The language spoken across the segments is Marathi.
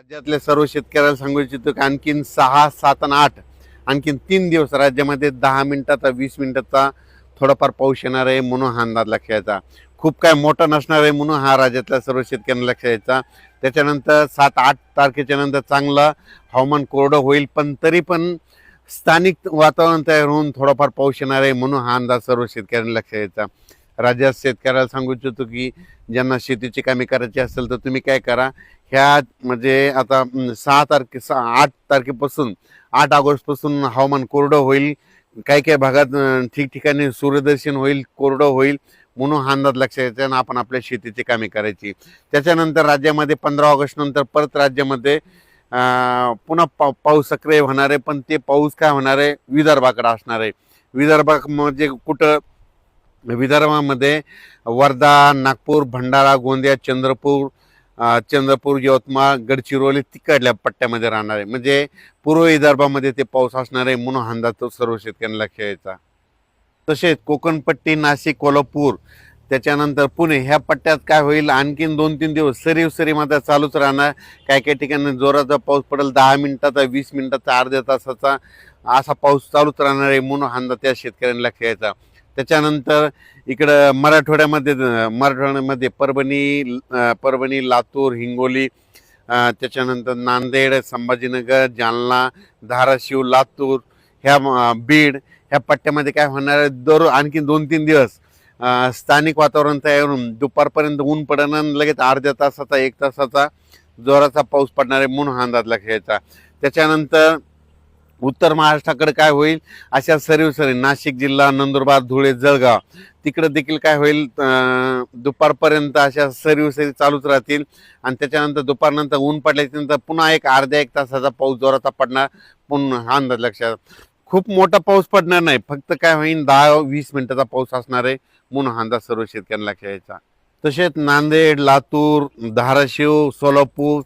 राज्यातल्या सर्व शेतकऱ्याला सांगू इच्छितो की आणखीन 6, 7 आणि 8 आणखीन 3 दिवस राज्यामध्ये 10 मिनिटाचा 20 मिनिटाचा थोडाफार पाऊस येणार आहे म्हणून हा अंदाज लक्षात यायचा. खूप काय मोठा नसणार आहे म्हणून हा राज्यातल्या सर्व शेतकऱ्यांना लक्षात यायचा. त्याच्यानंतर 7-8 तारखेच्या नंतर चांगलं हवामान कोरडं होईल, पण तरी पण स्थानिक वातावरण तयार होऊन थोडाफार पाऊस येणार आहे म्हणून हा अंदाज सर्व शेतकऱ्यांना लक्षात यायचा. राज्यात शेतकऱ्याला सांगू इच्छितो की ज्यांना शेतीची कामे करायची असेल तर तुम्ही काय करा, ह्या म्हणजे आता 8 तारखेपासून 8 ऑगस्टपासून हवामान कोरडं होईल. काही काही भागात ठिकठिकाणी सूर्यदर्शन होईल, कोरडं होईल म्हणून हा अंदाज लक्षात यायचा आणि आपण आपल्या शेतीची कामे करायची. त्याच्यानंतर राज्यामध्ये 15 ऑगस्ट नंतर परत राज्यामध्ये पुन्हा पाऊस सक्रिय होणार आहे, पण ते पाऊस काय होणार आहे विदर्भाकडे असणार आहे. विदर्भात म्हणजे कुठं, विदर्भामध्ये वर्धा, नागपूर, भंडारा, गोंदिया, चंद्रपूर, यवतमाळ, गडचिरोली तिकडल्या पट्ट्यामध्ये राहणार आहे. म्हणजे पूर्व विदर्भामध्ये ते पाऊस असणार आहे म्हणून अंदाज तो सर्व शेतकऱ्यांना लक्षात यायचा. तसेच कोकणपट्टी, नाशिक, कोल्हापूर, त्याच्यानंतर पुणे ह्या पट्ट्यात काय होईल, आणखीन 2-3 दिवस सरी मात्र चालूच राहणार. काही काही ठिकाणी जोराचा पाऊस पडेल, 10 मिनिटाचा, 20 मिनिटाचा, अर्ध्या तासाचा असा पाऊस चालूच राहणार आहे म्हणून अंदाज त्या शेतकऱ्यांना लक्षात यायचा. त्याच्यानंतर इकडं मराठवाड्यामध्ये परभणी, लातूर, हिंगोली, त्याच्यानंतर नांदेड, संभाजीनगर, जालना, धाराशिव, लातूर, बीड ह्या पट्ट्यामध्ये काय होणार आहे, आणखी 2-3 दिवस स्थानिक वातावरण तयार होऊन दुपारपर्यंत ऊन पडणार, लगेच अर्ध्या तासाचा 1 तासाचा जोराचा पाऊस पडणार आहे म्हणून हा अंदाज लक्षात यायचा. त्याच्यानंतर उत्तर महाराष्ट्राकडे काय होईल, अशा सरी नाशिक जिल्हा, नंदुरबार, धुळे, जळगाव तिकडे देखील काय होईल, दुपारपर्यंत अशा सरी चालूच राहतील आणि त्याच्यानंतर दुपारनंतर ऊन पडल्याच्यानंतर पुन्हा अर्ध्या 1 तासाचा पाऊस जोराचा पडणार पुन्हा हा अंदाज लक्षात. खूप मोठा पाऊस पडणार नाही, फक्त काय होईल 10-20 मिनिटाचा पाऊस असणार आहे म्हणून हा अंदाज सर्व शेतकऱ्यांना लक्षात यायचा. तसेच नांदेड, लातूर, धाराशिव, सोलापूर,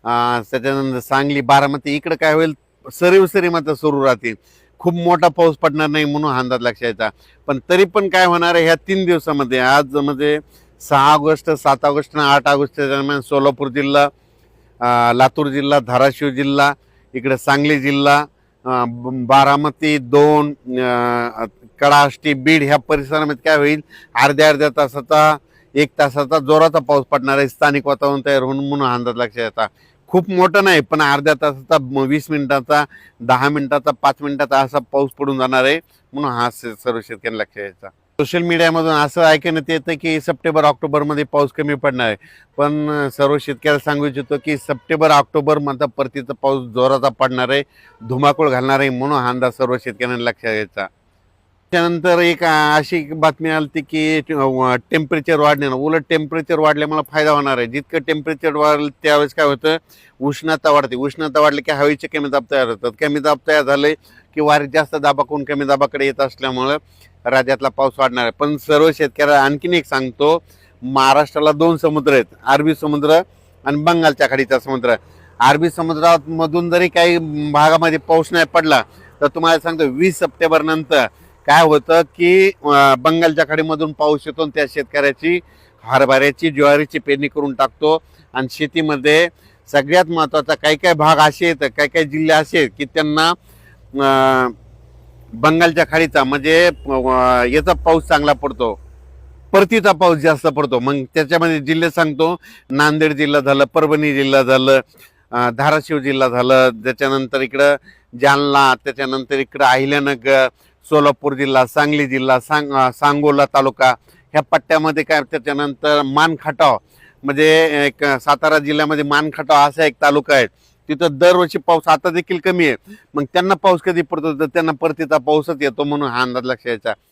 त्याच्यानंतर सांगली, बारामती इकडे काय होईल सरी मात्र सुरू राहतील. खूप मोठा पाऊस पडणार नाही म्हणून हा अंदाज लक्षात यायचा. पण तरी पण काय होणार आहे ह्या 3 दिवसामध्ये, आज म्हणजे 6 ऑगस्ट, 7 ऑगस्ट आणि 8 ऑगस्टच्या दरम्यान सोलापूर जिल्हा, लातूर जिल्हा, धाराशिव जिल्हा, इकडे सांगली जिल्हा, बारामती 2, कडाष्टी, बीड ह्या परिसरामध्ये काय होईल अर्ध्या तासाचा 1 तासाचा जोराचा पाऊस पडणार आहे. स्थानिक वातावरण तयार होऊन म्हणून अंदाज लक्षात येतात. खूप मोठं नाही, पण अर्ध्या तासाचा, 20 मिनिटाचा, 10 मिनिटाचा, 5 मिनिटाचा असा पाऊस पडून जाणार आहे म्हणून हा सर्व शेतकऱ्यांना लक्षात यायचा. सोशल मीडियामधून असं ऐकण्यात येतं की सप्टेंबर-ऑक्टोबरमध्ये पाऊस कमी पडणार आहे, पण सर्व शेतकऱ्याला सांगू इच्छितो की सप्टेंबर-ऑक्टोबर मध्ये परतीचा पाऊस जोराचा पडणार आहे, धुमाकूळ घालणार आहे म्हणून हा अंदाज सर्व शेतकऱ्यांना लक्षात यायचा. त्यानंतर एक अशी बातमी आली की टेम्परेचर वाढणे, उलट टेम्परेचर वाढल्यामुळे फायदा होणार आहे. जितकं टेम्परेचर वाढेल त्यावेळेस काय होतं, उष्णता वाढते. उष्णता वाढली की हवेचे कमी दाब तयार होतात. कमी दाब तयार झाले की वारे जास्त दाबाकडून कमी दाबाकडे येत असल्यामुळं राज्यातला पाऊस वाढणार आहे. पण सर्व शेतकऱ्याला आणखीन एक सांगतो, महाराष्ट्राला 2 समुद्र आहेत, अरबी समुद्र आणि बंगालच्या खाडीचा समुद्र. अरबी समुद्रामधून जरी काही भागामध्ये पाऊस नाही पडला तर तुम्हाला सांगतो 20 सप्टेंबर नंतर काय होतं की बंगालच्या खाडीमधून पाऊस येतो आणि त्या शेतकऱ्याची हरभऱ्याची, ज्वारीची पेरणी करून टाकतो. आणि शेतीमध्ये सगळ्यात महत्त्वाचा काही काही भाग असे आहेत, काही काही जिल्हे असे आहेत की त्यांना बंगालच्या खाडीचा म्हणजे याचा पाऊस चांगला पडतो, परतीचा पाऊस जास्त पडतो. मग त्याच्यामध्ये जिल्हे सांगतो, नांदेड जिल्हा झालं, परभणी जिल्हा झालं, धाराशिव जिल्हा झालं, त्याच्यानंतर इकडं जालना, त्याच्यानंतर इकडं अहिल्यानगर, सोलापूर जिल्हा, सांगली जिल्हा, सांगोला तालुका ह्या पट्ट्यामध्ये काय. त्याच्यानंतर मानखटाव म्हणजे एक सातारा जिल्ह्यामध्ये मानखटाव असा एक तालुका आहे, तिथं दरवर्षी पाऊस आता देखील कमी आहे. मग त्यांना पाऊस कधी पडतो तर त्यांना परतीचा पाऊसच येतो म्हणून हा अंदाज लक्षात यायचा.